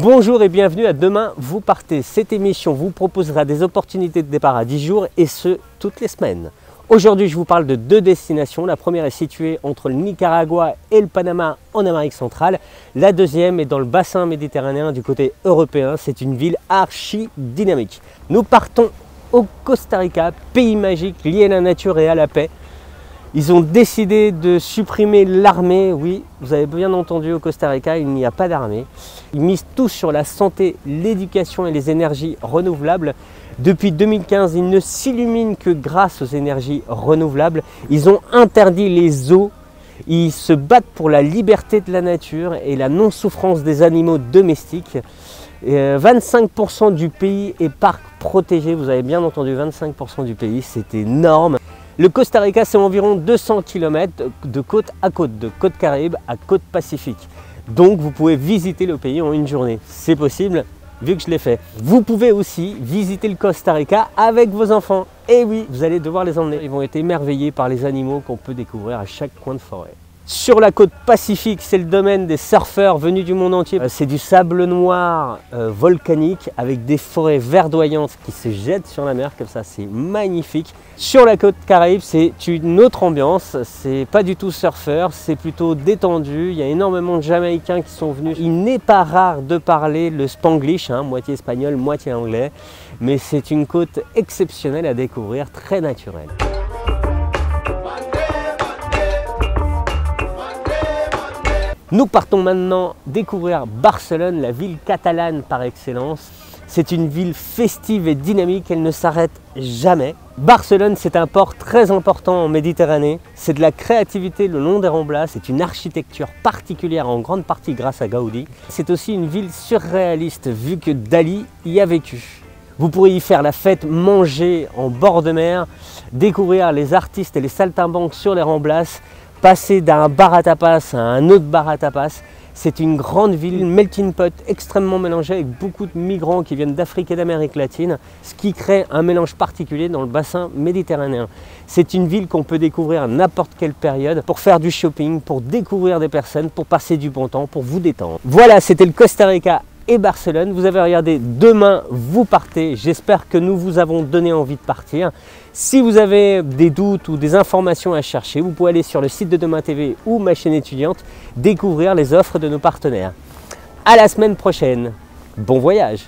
Bonjour et bienvenue à Demain vous partez. Cette émission vous proposera des opportunités de départ à 10 jours et ce, toutes les semaines. Aujourd'hui, je vous parle de deux destinations. La première est située entre le Nicaragua et le Panama en Amérique centrale. La deuxième est dans le bassin méditerranéen du côté européen. C'est une ville archi dynamique. Nous partons au Costa Rica, pays magique lié à la nature et à la paix. Ils ont décidé de supprimer l'armée. Oui, vous avez bien entendu, au Costa Rica, il n'y a pas d'armée. Ils misent tous sur la santé, l'éducation et les énergies renouvelables. Depuis 2015, ils ne s'illuminent que grâce aux énergies renouvelables. Ils ont interdit les zoos. Ils se battent pour la liberté de la nature et la non-souffrance des animaux domestiques. 25% du pays est parc protégé. Vous avez bien entendu, 25% du pays, c'est énorme. Le Costa Rica, c'est environ 200 km de côte à côte, de côte Caraïbe à côte Pacifique. Donc vous pouvez visiter le pays en une journée. C'est possible, vu que je l'ai fait. Vous pouvez aussi visiter le Costa Rica avec vos enfants. Et oui, vous allez devoir les emmener. Ils vont être émerveillés par les animaux qu'on peut découvrir à chaque coin de forêt. Sur la côte Pacifique, c'est le domaine des surfeurs venus du monde entier. C'est du sable noir volcanique avec des forêts verdoyantes qui se jettent sur la mer comme ça, c'est magnifique. Sur la côte Caraïbe, c'est une autre ambiance, c'est pas du tout surfeur, c'est plutôt détendu. Il y a énormément de Jamaïcains qui sont venus. Il n'est pas rare de parler le Spanglish, moitié espagnol, moitié anglais, mais c'est une côte exceptionnelle à découvrir, très naturelle. Nous partons maintenant découvrir Barcelone, la ville catalane par excellence. C'est une ville festive et dynamique, elle ne s'arrête jamais. Barcelone, c'est un port très important en Méditerranée. C'est de la créativité le long des Ramblas, c'est une architecture particulière en grande partie grâce à Gaudi. C'est aussi une ville surréaliste vu que Dali y a vécu. Vous pourrez y faire la fête, manger en bord de mer, découvrir les artistes et les saltimbanques sur les Ramblas, passer d'un bar à tapas à un autre bar à tapas. C'est une grande ville, une melting pot extrêmement mélangée avec beaucoup de migrants qui viennent d'Afrique et d'Amérique latine, ce qui crée un mélange particulier dans le bassin méditerranéen. C'est une ville qu'on peut découvrir à n'importe quelle période pour faire du shopping, pour découvrir des personnes, pour passer du bon temps, pour vous détendre. Voilà, c'était le Costa Rica et Barcelone. Vous avez regardé Demain vous partez. J'espère que nous vous avons donné envie de partir. Si vous avez des doutes ou des informations à chercher, vous pouvez aller sur le site de Demain TV ou ma chaîne étudiante, découvrir les offres de nos partenaires. À la semaine prochaine. Bon voyage!